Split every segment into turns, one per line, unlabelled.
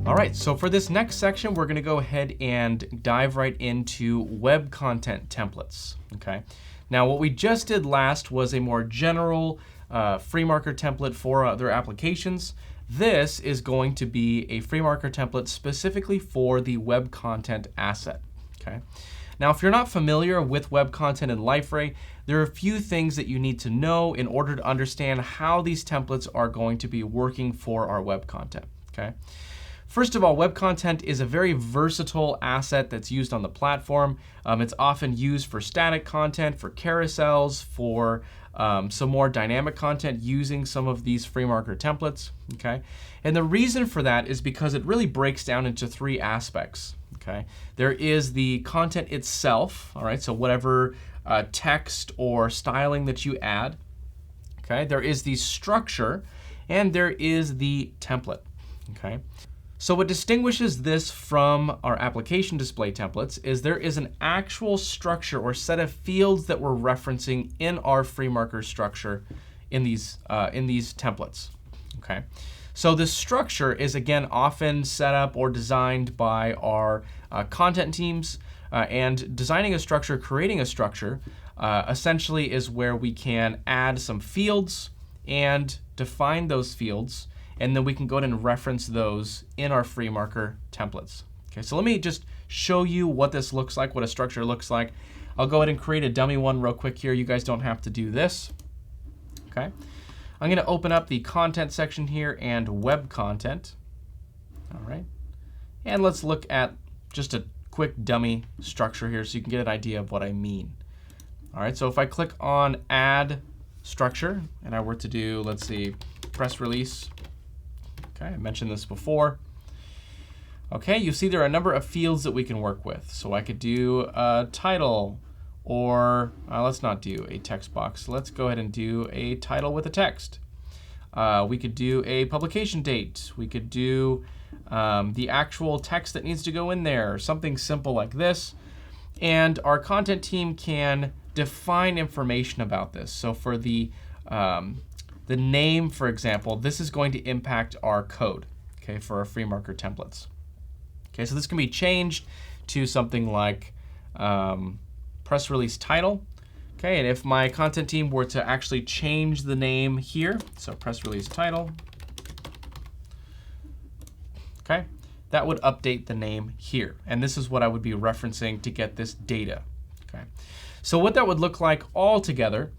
All right, so for this next section, we're going to go ahead and dive right into web content templates. Okay. Now, what we just did last was a more general FreeMarker template for other applications. This is going to be a FreeMarker template specifically for the web content asset. Okay. Now, if you're not familiar with web content in Liferay, there are a few things that you need to know in order to understand how these templates are going to be working for our web content. Okay. First of all, web content is a very versatile asset that's used on the platform. It's often used for static content, for carousels, for some more dynamic content using some of these FreeMarker templates. Okay, and the reason for that is because it really breaks down into three aspects. Okay, there is the content itself. All right, so whatever text or styling that you add. Okay, there is the structure, and there is the template. Okay. So what distinguishes this from our application display templates is there is an actual structure or set of fields that we're referencing in our FreeMarker structure in these templates. Okay. So this structure is again often set up or designed by our content teams, and designing a structure, creating a structure, essentially is where we can add some fields and define those fields. And then we can go ahead and reference those in our FreeMarker templates. Okay, so let me just show you what this looks like, what a structure looks like. I'll go ahead and create a dummy one real quick here. You guys don't have to do this. Okay, I'm going to open up the content section here and web content. All right, and let's look at just a quick dummy structure here so you can get an idea of what I mean. All right, so if I click on add structure and I were to do, let's see, press release. Okay, I mentioned this before. Okay, you see there are a number of fields that we can work with. So I could do a title, or let's not do a text box. Let's go ahead and do a title with a text. We could do a publication date. We could do the actual text that needs to go in there, something simple like this. And our content team can define information about this. So for the name, for example, this is going to impact our code, okay, for our FreeMarker templates. Okay, so this can be changed to something like press release title. Okay, and if my content team were to actually change the name here, so press release title, okay, that would update the name here. And this is what I would be referencing to get this data. Okay, so what that would look like all together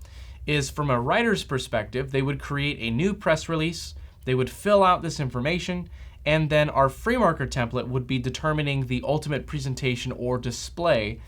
is from a writer's perspective, they would create a new press release, they would fill out this information, and then our FreeMarker template would be determining the ultimate presentation or display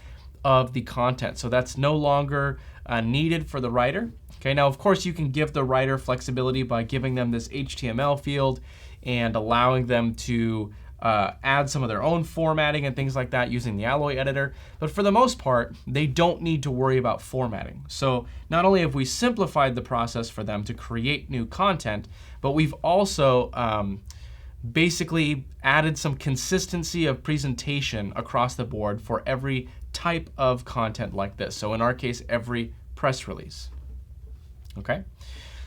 of the content. So that's no longer needed for the writer. Okay, now of course you can give the writer flexibility by giving them this HTML field and allowing them to add some of their own formatting and things like that using the Alloy editor. But for the most part, they don't need to worry about formatting. So not only have we simplified the process for them to create new content, but we've also basically added some consistency of presentation across the board for every type of content like this. So in our case, every press release. Okay.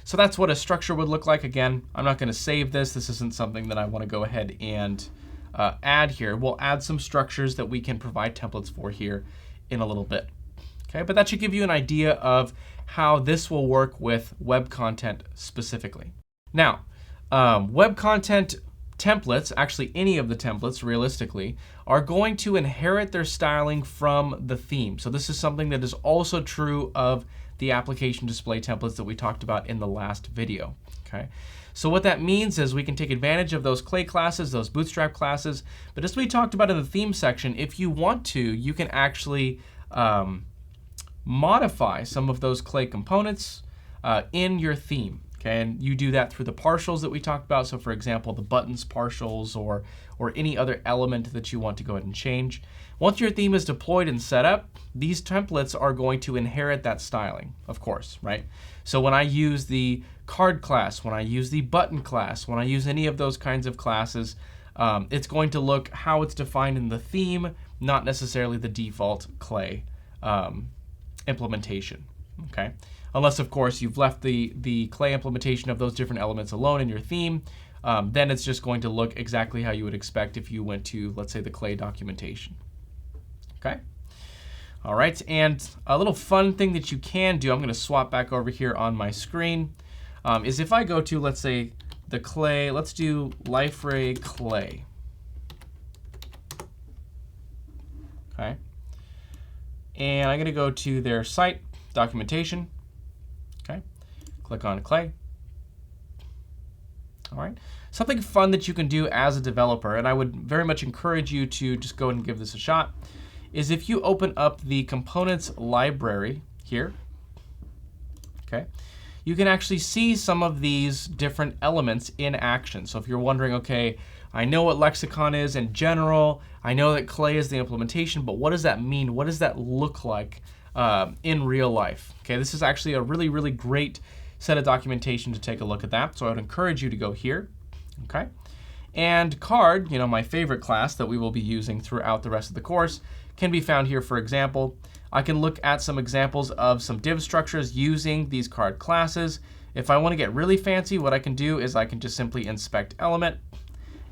So that's what a structure would look like. Again, I'm not going to save this. This isn't something that I want to go ahead and add here. We'll add some structures that we can provide templates for here in a little bit. Okay, but that should give you an idea of how this will work with web content specifically. Now, web content templates, actually any of the templates realistically, are going to inherit their styling from the theme. So this is something that is also true of the application display templates that we talked about in the last video. Okay, so what that means is we can take advantage of those clay classes, those bootstrap classes, but as we talked about in the theme section, if you want to, you can actually modify some of those clay components in your theme. Okay, and you do that through the partials that we talked about. So for example, the buttons partials or any other element that you want to go ahead and change. Once your theme is deployed and set up, these templates are going to inherit that styling, of course, right? So when I use the card class, when I use the button class, when I use any of those kinds of classes, it's going to look how it's defined in the theme, not necessarily the default clay implementation, okay? Unless, of course, you've left the clay implementation of those different elements alone in your theme, then it's just going to look exactly how you would expect if you went to, let's say, the Clay documentation. Okay. All right, and a little fun thing that you can do, I'm going to swap back over here on my screen, is if I go to, let's say, the Clay, let's do Liferay Clay. Okay. And I'm going to go to their site, documentation. Okay. Click on Clay. All right. Something fun that you can do as a developer, and I would very much encourage you to just go and give this a shot, is if you open up the components library here, okay, you can actually see some of these different elements in action. So if you're wondering, okay, I know what lexicon is in general, I know that Clay is the implementation, but what does that mean? What does that look like in real life? Okay, this is actually a really, really great set of documentation to take a look at that. So I would encourage you to go here, okay? And card, my favorite class that we will be using throughout the rest of the course, can be found here. For example, I can look at some examples of some div structures using these card classes. If I want to get really fancy, what I can do is I can just simply inspect element,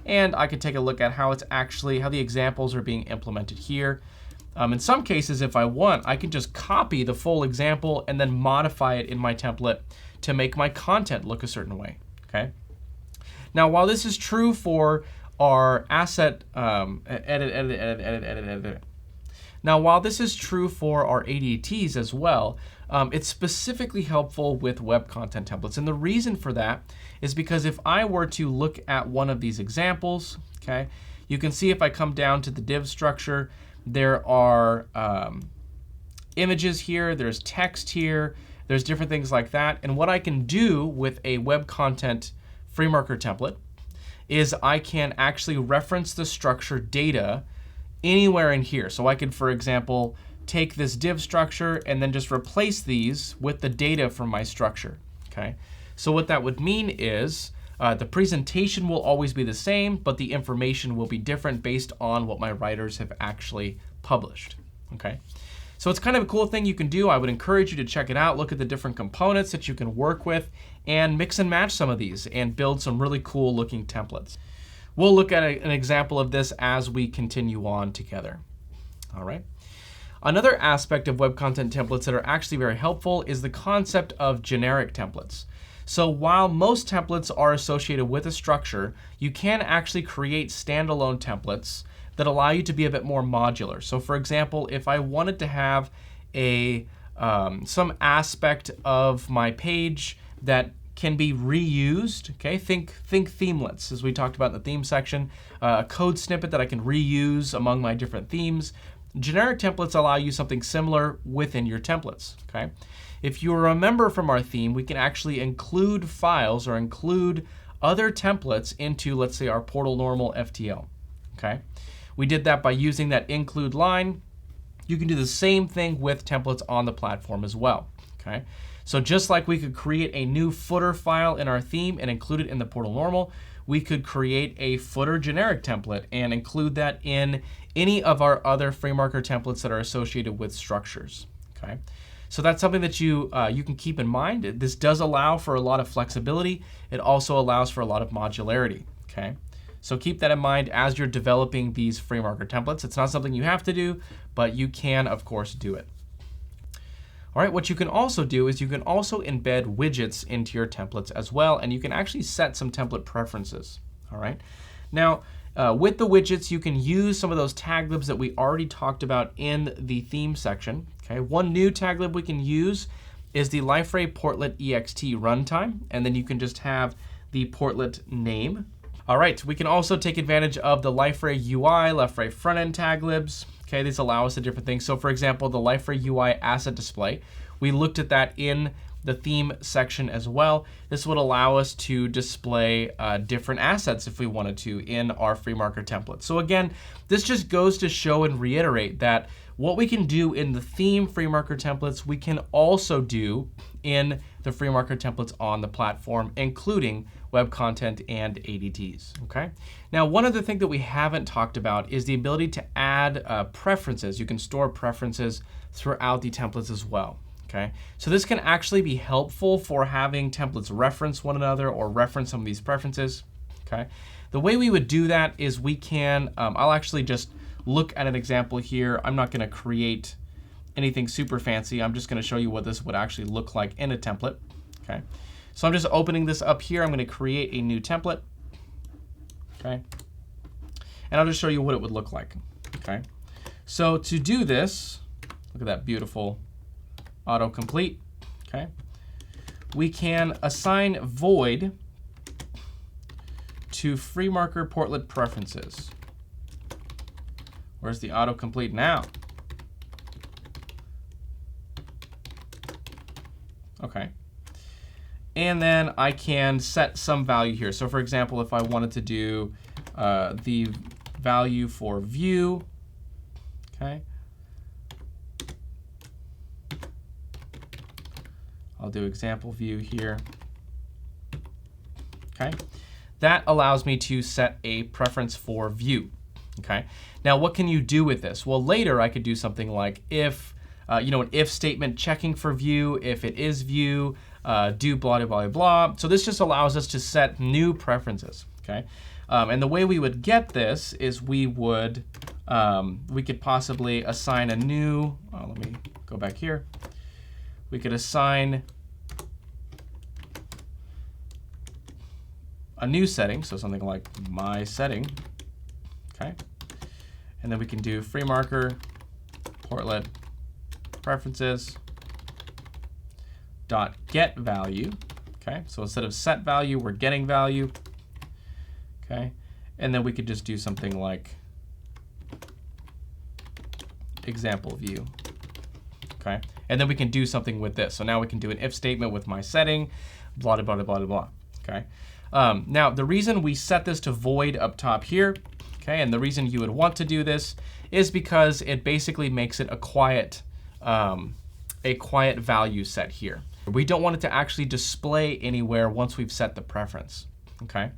and I can take a look at how the examples are being implemented here. In some cases, if I want, I can just copy the full example and then modify it in my template to make my content look a certain way. Okay. Now, while this is true for our asset edit. Now, while this is true for our ADTs as well, it's specifically helpful with web content templates. And the reason for that is because if I were to look at one of these examples, okay, you can see if I come down to the div structure, there are images here, there's text here, there's different things like that. And what I can do with a web content FreeMarker template is I can actually reference the structure data anywhere in here. So I could, for example, take this div structure and then just replace these with the data from my structure. Okay. So what that would mean is the presentation will always be the same, but the information will be different based on what my writers have actually published. Okay. So it's kind of a cool thing you can do. I would encourage you to check it out, look at the different components that you can work with, and mix and match some of these and build some really cool looking templates. We'll look at an example of this as we continue on together. All right. Another aspect of web content templates that are actually very helpful is the concept of generic templates. So while most templates are associated with a structure, you can actually create standalone templates that allow you to be a bit more modular. So for example, if I wanted to have some aspect of my page that can be reused, okay? Think themelets, as we talked about in the theme section, a code snippet that I can reuse among my different themes. Generic templates allow you something similar within your templates, okay? If you remember from our theme, we can actually include files or include other templates into, let's say, our portal normal FTL, okay? We did that by using that include line. You can do the same thing with templates on the platform as well, okay? So just like we could create a new footer file in our theme and include it in the portal normal, we could create a footer generic template and include that in any of our other FreeMarker templates that are associated with structures, okay? So that's something that you can keep in mind. This does allow for a lot of flexibility. It also allows for a lot of modularity, okay? So keep that in mind as you're developing these FreeMarker templates. It's not something you have to do, but you can, of course, do it. All right, what you can also do is you can also embed widgets into your templates as well, and you can actually set some template preferences. All right. Now, with the widgets, you can use some of those tag libs that we already talked about in the theme section. Okay. One new tag lib we can use is the Liferay portlet ext runtime, and then you can just have the portlet name. All right, we can also take advantage of the Liferay UI, Liferay front-end tag libs. Okay, these allow us to different things. So for example, the Liferay UI asset display, we looked at that in the theme section as well. This would allow us to display different assets if we wanted to in our FreeMarker template. So again, this just goes to show and reiterate that what we can do in the theme FreeMarker templates, we can also do in the FreeMarker templates on the platform, including web content and ADTs, okay? Now, one other thing that we haven't talked about is the ability to add preferences. You can store preferences throughout the templates as well, okay? So this can actually be helpful for having templates reference one another or reference some of these preferences, Okay. The way we would do that is we can, I'll actually just look at an example here. I'm not going to create anything super fancy. I'm just going to show you what this would actually look like in a template. Okay. So I'm just opening this up here. I'm going to create a new template. Okay. And I'll just show you what it would look like. Okay. So to do this, look at that beautiful autocomplete. Okay. We can assign void to FreeMarker portlet preferences. Where's the autocomplete now? Okay. And then I can set some value here. So for example, if I wanted to do the value for view, okay, I'll do example view here. Okay, that allows me to set a preference for view. Okay, now what can you do with this? Well, later I could do something like if, an if statement checking for view, if it is view, do blah, blah, blah, blah. So this just allows us to set new preferences. Okay, and the way we would get this is we could possibly assign a new, let me go back here. We could assign a new setting, so something like my setting, okay? And then we can do FreeMarker portlet preferences dot get value, okay? So instead of set value, we're getting value, okay? And then we could just do something like example view, okay? And then we can do something with this. So now we can do an if statement with my setting, blah, blah, blah, blah, blah, okay? Now, the reason we set this to void up top here, okay, and the reason you would want to do this is because it basically makes it a quiet value set here. We don't want it to actually display anywhere once we've set the preference, okay?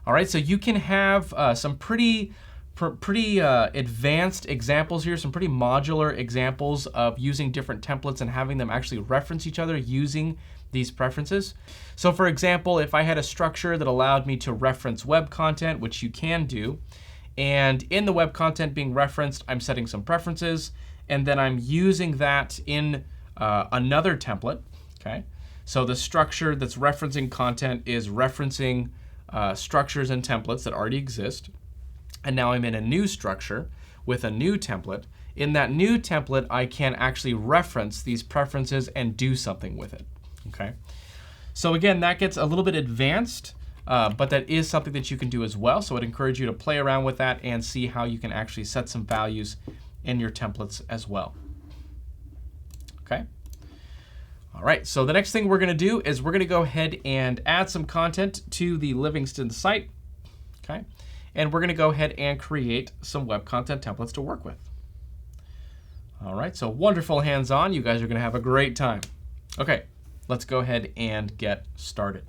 All right, so you can have some pretty advanced examples here, some pretty modular examples of using different templates and having them actually reference each other using these preferences. So for example, if I had a structure that allowed me to reference web content, which you can do, and in the web content being referenced, I'm setting some preferences, and then I'm using that in another template, okay? So the structure that's referencing content is referencing structures and templates that already exist. And now I'm in a new structure with a new template. In that new template, I can actually reference these preferences and do something with it, okay? So again, that gets a little bit advanced, but that is something that you can do as well. So I'd encourage you to play around with that and see how you can actually set some values in your templates as well, okay? All right, so the next thing we're gonna do is we're gonna go ahead and add some content to the Livingston site, okay? And we're gonna go ahead and create some web content templates to work with. All right, so wonderful hands-on. You guys are gonna have a great time. Okay, let's go ahead and get started.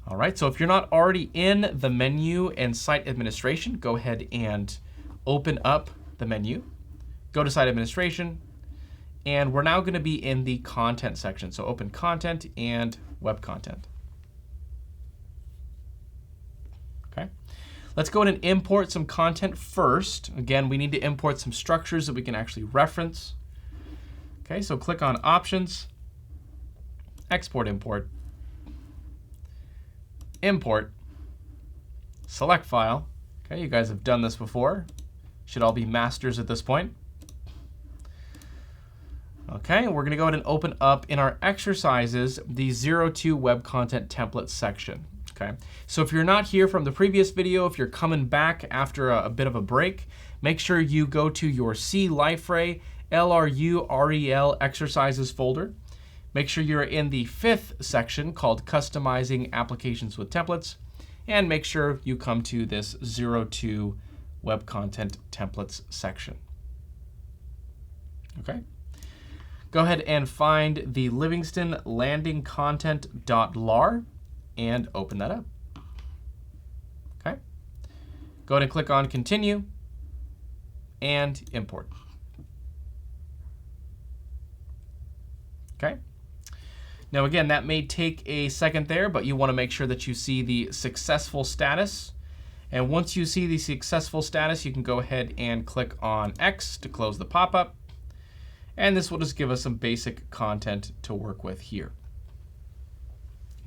All right, so if you're not already in the menu and site administration, go ahead and open up the menu, go to site administration, and we're now gonna be in the content section. So open content and web content. Okay. Let's go ahead and import some content first. Again, we need to import some structures that we can actually reference. Okay, so click on Options, Export, Import, Import, select File. Okay, you guys have done this before. Should all be masters at this point. Okay, we're gonna go ahead and open up in our exercises the 02 web content template section. Okay, so if you're not here from the previous video, if you're coming back after a bit of a break, make sure you go to your C Liferay LRUREL exercises folder. Make sure you're in the 5th section called Customizing Applications with Templates, and make sure you come to this 02 web content templates section. Okay, go ahead and find the Livingston landing content.lar and open that up. Okay, go ahead and click on Continue and Import. Okay, Now again, that may take a second there, but you want to make sure that you see the successful status. And once you see the successful status, you can go ahead and click on X to close the pop-up. And this will just give us some basic content to work with here.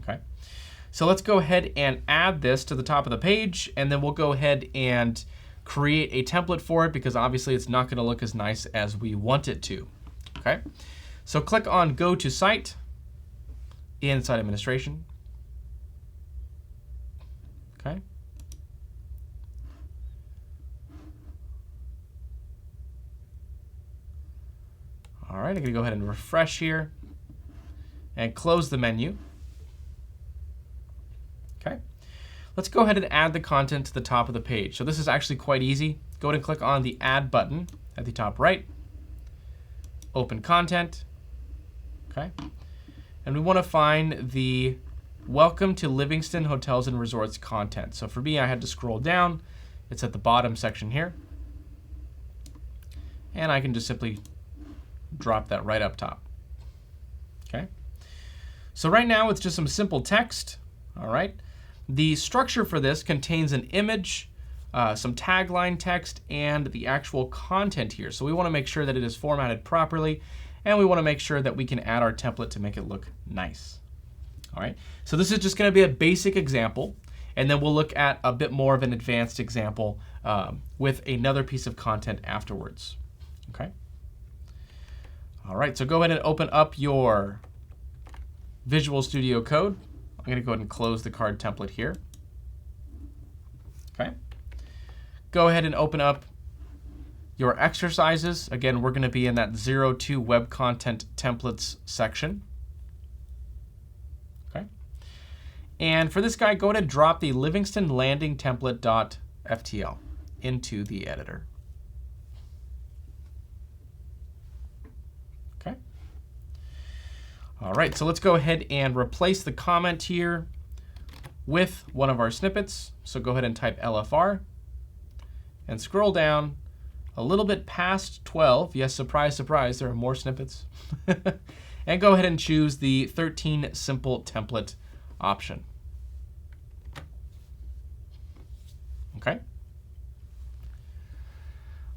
Okay. So let's go ahead and add this to the top of the page, and then we'll go ahead and create a template for it because obviously it's not going to look as nice as we want it to. Okay. So click on Go to Site inside Administration. Okay. All right, I'm going to go ahead and refresh here and close the menu. Okay. Let's go ahead and add the content to the top of the page. So this is actually quite easy. Go ahead and click on the Add button at the top right. Open Content. Okay. And we want to find the Welcome to Livingston Hotels and Resorts content. So for me, I had to scroll down. It's at the bottom section here. And I can just simply drop that right up top. Okay. So right now it's just some simple text. All right. The structure for this contains an image, some tagline text, and the actual content here. So we want to make sure that it is formatted properly, and we want to make sure that we can add our template to make it look nice. All right. So this is just going to be a basic example, and then we'll look at a bit more of an advanced example with another piece of content afterwards. Okay. All right, so go ahead and open up your Visual Studio Code. I'm going to go ahead and close the card template here. Okay. Go ahead and open up your exercises. Again, we're going to be in that 02 Web Content Templates section. Okay. And for this guy, go ahead and drop the Livingston Landing Template.ftl into the editor. All right, so let's go ahead and replace the comment here with one of our snippets. So go ahead and type LFR and scroll down a little bit past 12. Yes, surprise, surprise, there are more snippets. And go ahead and choose the 13 Simple Template option. Okay.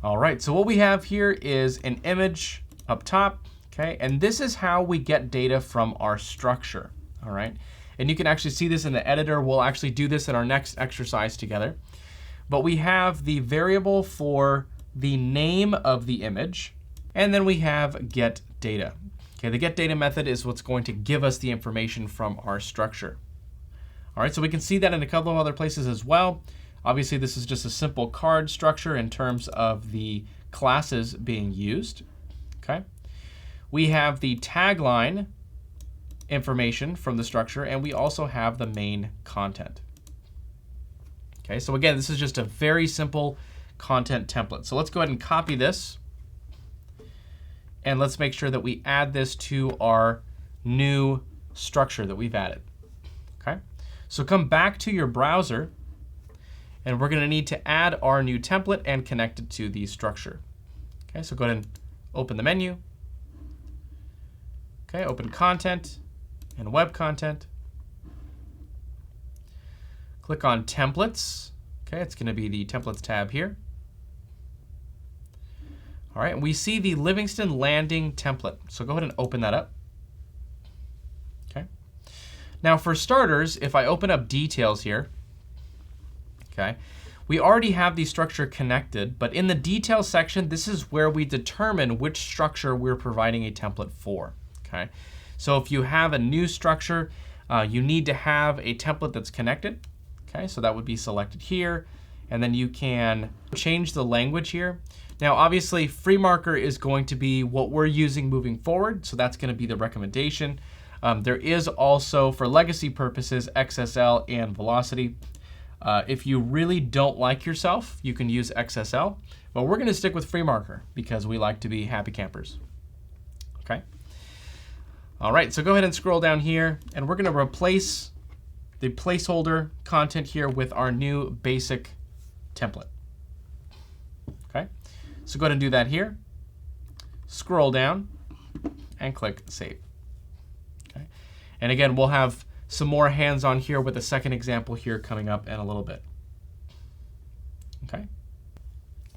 All right, so what we have here is an image up top. Okay, and this is how we get data from our structure. All right, and you can actually see this in the editor. We'll actually do this in our next exercise together. But we have the variable for the name of the image, and then we have get data. Okay, the get data method is what's going to give us the information from our structure. All right, so we can see that in a couple of other places as well. Obviously, this is just a simple card structure in terms of the classes being used. Okay. We have the tagline information from the structure, and we also have the main content. Okay, so again, this is just a very simple content template. So let's go ahead and copy this, and let's make sure that we add this to our new structure that we've added. Okay, so come back to your browser, and we're going to need to add our new template and connect it to the structure. Okay, so go ahead and open the menu. Okay, open Content and Web Content. Click on Templates. Okay, it's going to be the Templates tab here. All right, and we see the Livingston Landing template. So go ahead and open that up. Okay. Now for starters, if I open up Details here, okay, we already have the structure connected, but in the Details section, this is where we determine which structure we're providing a template for. Okay, so if you have a new structure, you need to have a template that's connected. Okay, so that would be selected here, and then you can change the language here. Now, obviously, FreeMarker is going to be what we're using moving forward, so that's going to be the recommendation. There is also, for legacy purposes, XSL and Velocity. If you really don't like yourself, you can use XSL, but we're going to stick with FreeMarker because we like to be happy campers. Okay. All right, so go ahead and scroll down here, and we're going to replace the placeholder content here with our new basic template. Okay, so go ahead and do that here. Scroll down and click Save. Okay, And again, we'll have some more hands-on here with a second example here coming up in a little bit. Okay.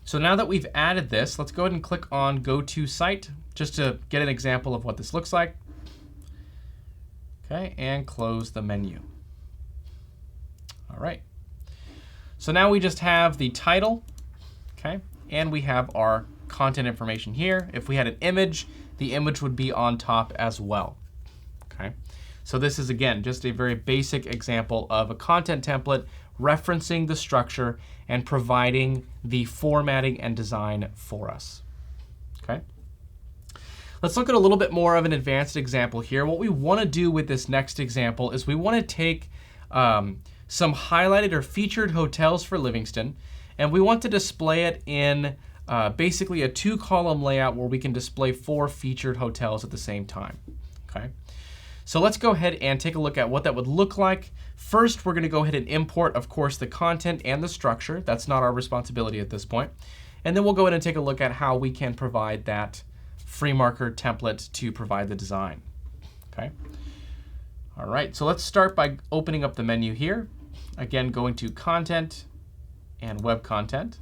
So now that we've added this, let's go ahead and click on Go to Site just to get an example of what this looks like. Okay, and close the menu. All right. So now we just have the title, okay, and we have our content information here. If we had an image, the image would be on top as well. Okay. So this is, again, just a very basic example of a content template referencing the structure and providing the formatting and design for us. Okay. Let's look at a little bit more of an advanced example here. What we want to do with this next example is we want to take some highlighted or featured hotels for Livingston, and we want to display it in basically a 2-column layout where we can display 4 featured hotels at the same time. Okay. So let's go ahead and take a look at what that would look like. First, we're going to go ahead and import, of course, the content and the structure. That's not our responsibility at this point. And then we'll go ahead and take a look at how we can provide that free marker template to provide the design. Okay. All right, so let's start by opening up the menu here. Again, going to Content and Web Content.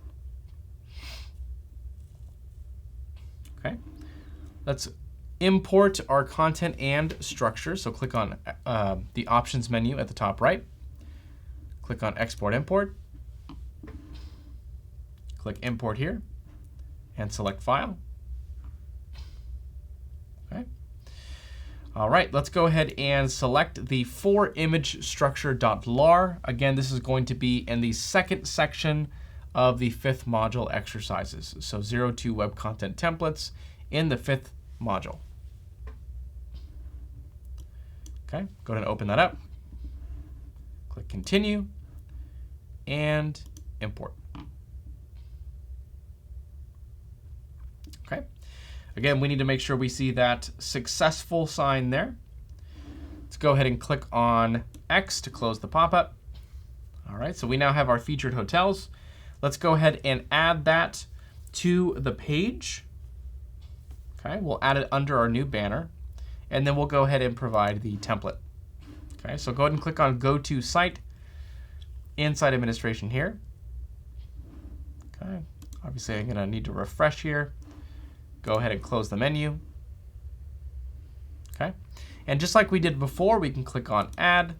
Okay. Let's import our content and structure. So click on the Options menu at the top right. Click on Export Import. Click Import here and select File. Okay. All right, let's go ahead and select the forimage_structure.lar. Again, this is going to be in the second section of the 5th module exercises. So 02 web content templates in the 5th module. Okay, go ahead and open that up. Click Continue and Import. Okay. Again, we need to make sure we see that successful sign there. Let's go ahead and click on X to close the pop-up. All right, so we now have our featured hotels. Let's go ahead and add that to the page. Okay, we'll add it under our new banner, and then we'll go ahead and provide the template. Okay, so go ahead and click on Go to Site inside Administration here. Okay, obviously I'm going to need to refresh here. Go ahead and close the menu. Okay, and just like we did before, we can click on Add.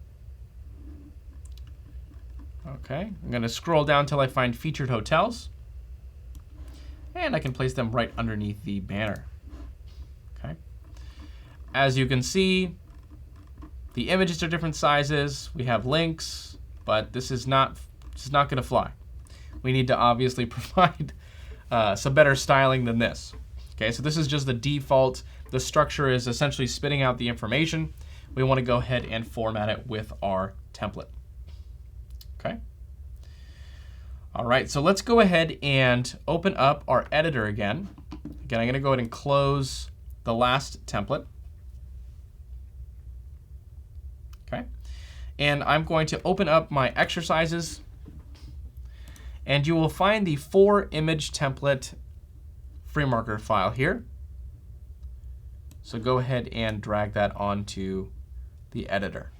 Okay, I'm going to scroll down until I find Featured Hotels, and I can place them right underneath the banner. Okay, as you can see, the images are different sizes. We have links, but this is not going to fly. We need to obviously provide some better styling than this. Okay, so this is just the default. The structure is essentially spitting out the information. We want to go ahead and format it with our template. Okay. All right, so let's go ahead and open up our editor again. Again, I'm going to go ahead and close the last template. Okay, and I'm going to open up my exercises, and you will find the 4-image template free marker file here. So go ahead and drag that onto the editor.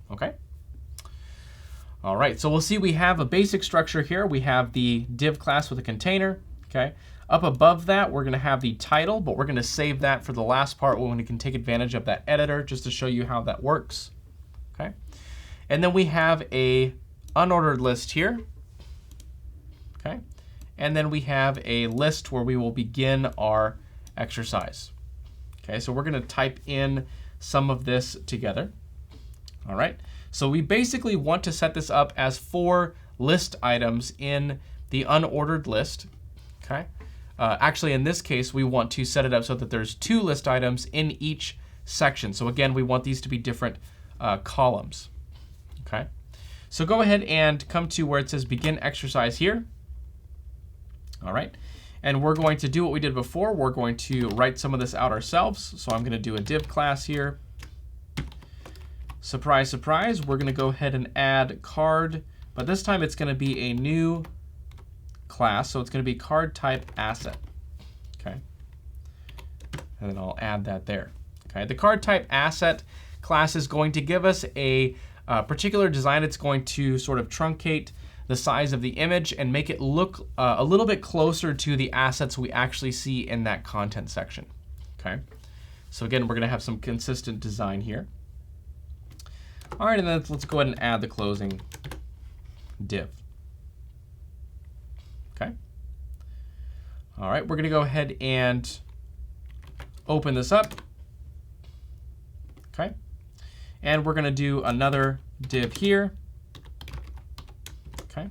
Okay. All right, so we'll see we have a basic structure here. We have the div class with a container. Okay. Up above that, we're going to have the title, but we're going to save that for the last part when we can take advantage of that editor just to show you how that works. Okay. And then we have a unordered list here. Okay. And then we have a list where we will begin our exercise. Okay, so we're going to type in some of this together. All right. So we basically want to set this up as 4 list items in the unordered list. Okay. Actually, in this case, we want to set it up so that there's 2 list items in each section. So again, we want these to be different columns. Okay. So go ahead and come to where it says Begin Exercise here. All right. And we're going to do what we did before. We're going to write some of this out ourselves. So I'm going to do a div class here. Surprise, surprise. We're going to go ahead and add card, but this time it's going to be a new class. So it's going to be card type asset. Okay. and then I'll add that there. Okay, the card type asset class is going to give us a particular design. It's going to sort of truncate the size of the image and make it look a little bit closer to the assets we actually see in that content section. Okay, so again, we're going to have some consistent design here. All right, and then let's go ahead and add the closing div. Okay. All right, we're going to go ahead and open this up. Okay, and we're going to do another div here. Okay,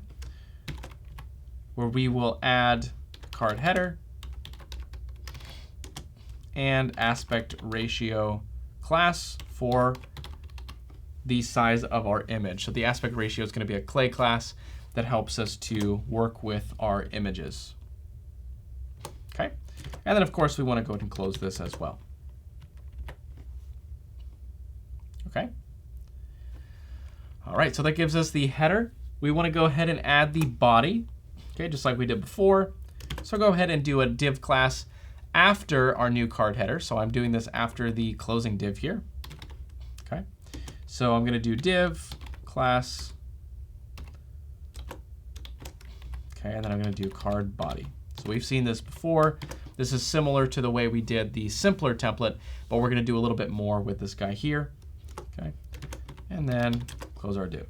where we will add card header and aspect ratio class for the size of our image. So the aspect ratio is going to be a clay class that helps us to work with our images. Okay, and then of course we want to go ahead and close this as well. Okay. All right, so that gives us the header. We want to go ahead and add the body, okay, just like we did before. So go ahead and do a div class after our new card header. So I'm doing this after the closing div here. Okay, so I'm going to do div class. Okay, and then I'm going to do card body. So we've seen this before. This is similar to the way we did the simpler template, but we're going to do a little bit more with this guy here. Okay, and then close our div.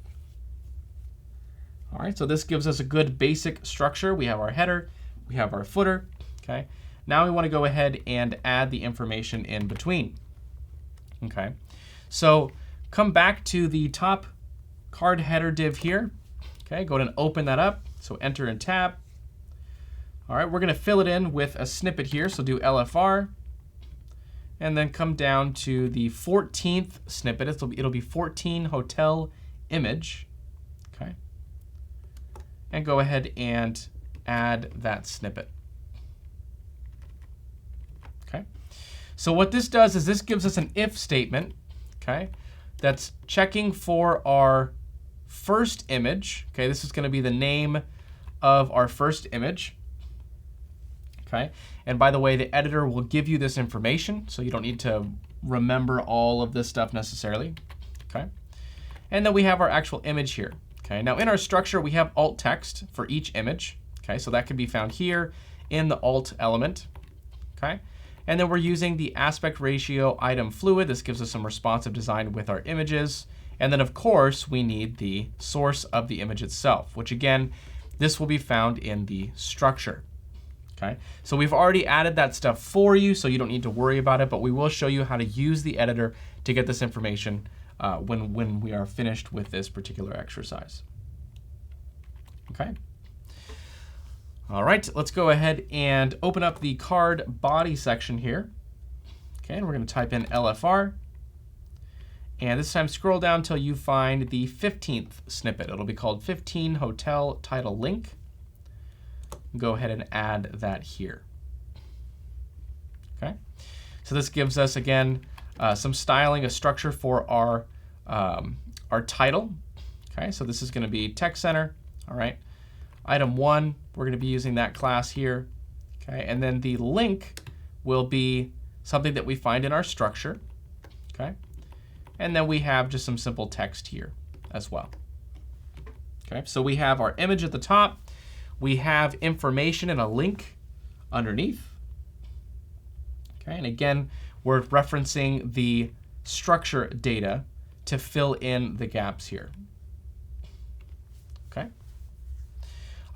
All right, so this gives us a good basic structure. We have our header, we have our footer. Okay, now we want to go ahead and add the information in between. Okay, so come back to the top card header div here. Okay, go ahead and open that up. So enter and tab. All right, we're going to fill it in with a snippet here. So do LFR. And then come down to the 14th snippet. It'll be 14 hotel image. Okay. And go ahead and add that snippet. Okay. So what this does is this gives us an if statement, okay, that's checking for our first image. Okay, this is going to be the name of our first image. Okay, and by the way, the editor will give you this information, so you don't need to remember all of this stuff necessarily. Okay, and then we have our actual image here. Okay, now in our structure, we have alt text for each image. Okay, so that can be found here in the alt element. Okay, and then we're using the aspect ratio item fluid. This gives us some responsive design with our images. And then of course, we need the source of the image itself, which again, this will be found in the structure. Okay, so we've already added that stuff for you, so you don't need to worry about it, but we will show you how to use the editor to get this information when we are finished with this particular exercise. Okay. All right, let's go ahead and open up the card body section here. Okay, and we're going to type in LFR. And this time scroll down till you find the 15th snippet. It'll be called 15 hotel title link. Go ahead and add that here. Okay, so this gives us again some styling, a structure for our title. Okay, so this is going to be text center. All right, item 1, we're going to be using that class here. Okay, and then the link will be something that we find in our structure. Okay, and then we have just some simple text here as well. Okay, so we have our image at the top. We have information and a link underneath. Okay, and again, we're referencing the structure data to fill in the gaps here. Okay.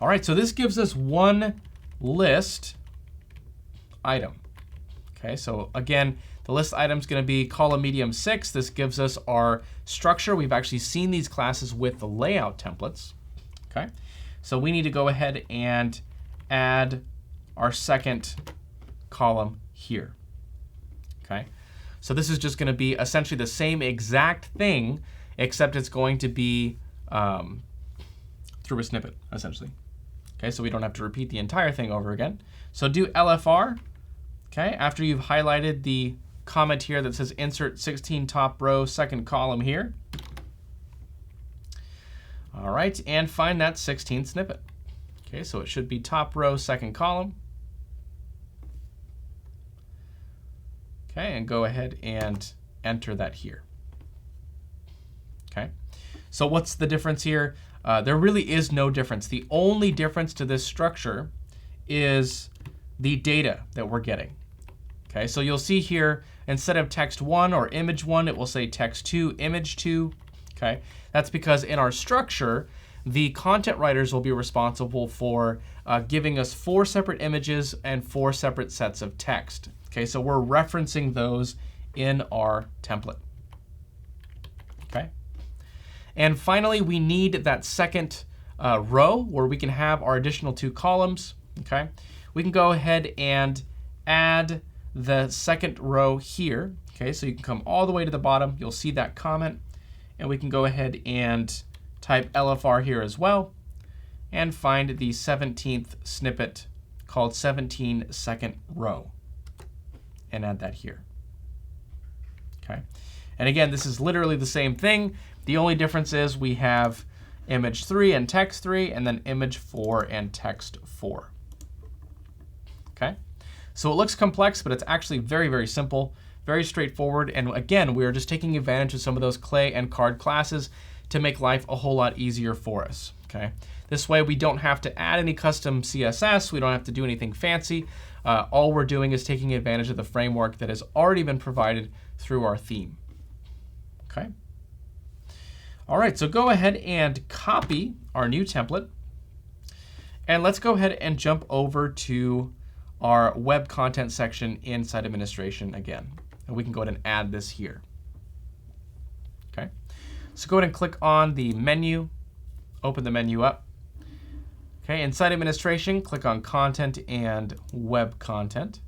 All right, so this gives us one list item. Okay, so again, the list item is going to be column medium 6. This gives us our structure. We've actually seen these classes with the layout templates. Okay. So we need to go ahead and add our second column here. Okay, so this is just going to be essentially the same exact thing, except it's going to be through a snippet, essentially. Okay, so we don't have to repeat the entire thing over again. So do LFR. Okay, after you've highlighted the comment here that says insert 16 top row, second column here. All right, and find that 16th snippet. Okay, so it should be top row, second column. Okay, and go ahead and enter that here. Okay, so what's the difference here? There really is no difference. The only difference to this structure is the data that we're getting. Okay, so you'll see here, instead of text 1 or image 1, it will say text 2, image 2. Okay, that's because in our structure, the content writers will be responsible for giving us 4 separate images and 4 separate sets of text. Okay, so we're referencing those in our template. Okay, and finally, we need that second row where we can have our additional 2 columns. Okay, we can go ahead and add the second row here. Okay, so you can come all the way to the bottom. You'll see that comment, and we can go ahead and type LFR here as well and find the 17th snippet called 17 second row and add that here. Okay, and again, this is literally the same thing. The only difference is we have image 3 and text 3, and then image 4 and text 4. Okay, so it looks complex, but it's actually very, very simple, very straightforward. And again, we are just taking advantage of some of those clay and card classes to make life a whole lot easier for us. Okay, this way we don't have to add any custom CSS. We don't have to do anything fancy. All we're doing is taking advantage of the framework that has already been provided through our theme. Okay. All right, so go ahead and copy our new template. And let's go ahead and jump over to our web content section inside administration again. And we can go ahead and add this here. Okay, so go ahead and click on the menu, open the menu up. Okay, inside administration, click on content and web content.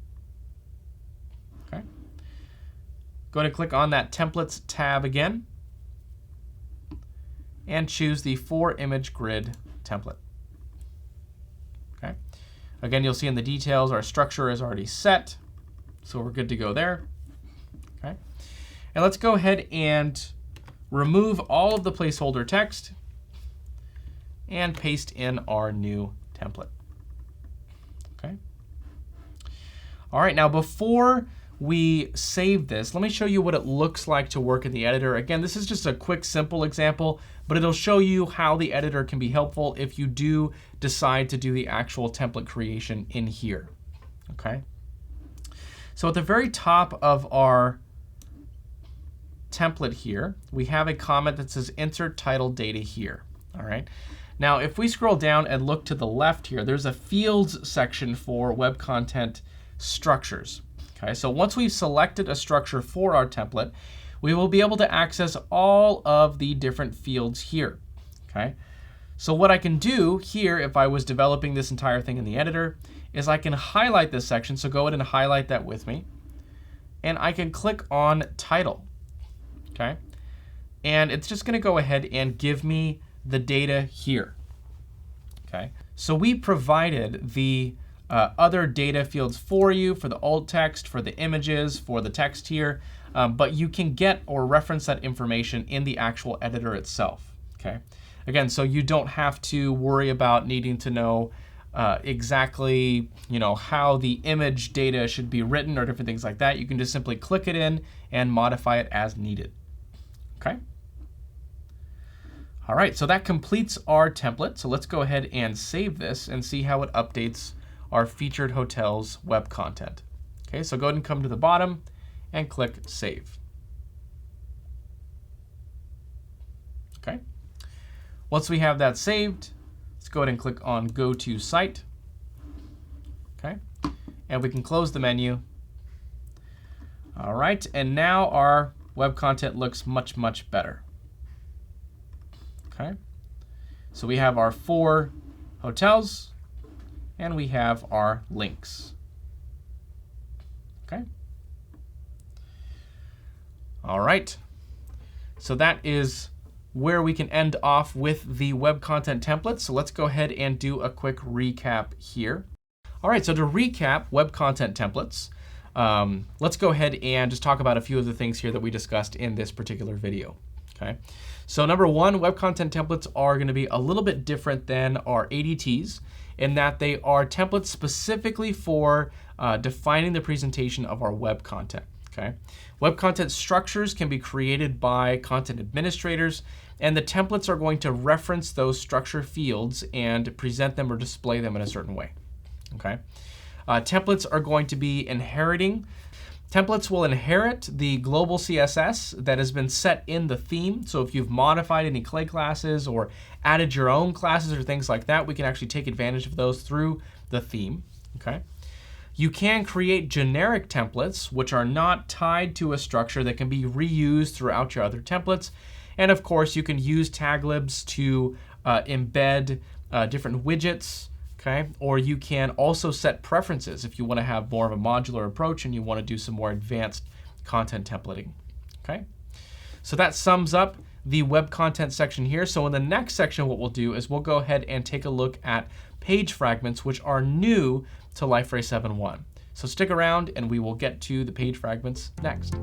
Okay, go ahead and click on that templates tab again and choose the 4 image grid template. Okay, again, you'll see in the details our structure is already set, so we're good to go there. Okay, and let's go ahead and remove all of the placeholder text and paste in our new template. Okay. All right, now before we save this, let me show you what it looks like to work in the editor. Again, this is just a quick, simple example, but it'll show you how the editor can be helpful if you do decide to do the actual template creation in here. Okay. So at the very top of our template here, we have a comment that says insert title data here. All right. Now, if we scroll down and look to the left here, there's a fields section for web content structures. Okay, so once we've selected a structure for our template, we will be able to access all of the different fields here. Okay, so what I can do here, if I was developing this entire thing in the editor, is I can highlight this section. So go ahead and highlight that with me, and I can click on title. Okay, and it's just going to go ahead and give me the data here. Okay, so we provided the other data fields for you, for the alt text, for the images, for the text here, but you can get or reference that information in the actual editor itself. Okay, again, so you don't have to worry about needing to know exactly, how the image data should be written or different things like that. You can just simply click it in and modify it as needed. Okay. All right, so that completes our template. So let's go ahead and save this and see how it updates our featured hotels web content. Okay, so go ahead and come to the bottom and click Save. Okay, once we have that saved, let's go ahead and click on Go to Site. Okay, and we can close the menu. All right, and now our web content looks much, much better. Okay, so we have our 4 hotels and we have our links. Okay. All right. So that is where we can end off with the web content template. So let's go ahead and do a quick recap here. All right, so to recap web content templates, let's go ahead and just talk about a few of the things here that we discussed in this particular video. Okay, so number 1, web content templates are going to be a little bit different than our ADTs in that they are templates specifically for defining the presentation of our web content. Okay. Web content structures can be created by content administrators, and the templates are going to reference those structure fields and present them or display them in a certain way. Okay. Templates are going to be inheriting. Templates will inherit the global CSS that has been set in the theme. So if you've modified any clay classes or added your own classes or things like that, we can actually take advantage of those through the theme. Okay. You can create generic templates, which are not tied to a structure that can be reused throughout your other templates. And of course, you can use taglibs to embed different widgets, okay? Or you can also set preferences if you want to have more of a modular approach and you want to do some more advanced content templating, okay? So that sums up the web content section here. So in the next section, what we'll do is we'll go ahead and take a look at page fragments, which are new to Liferay 7.1. So stick around and we will get to the page fragments next.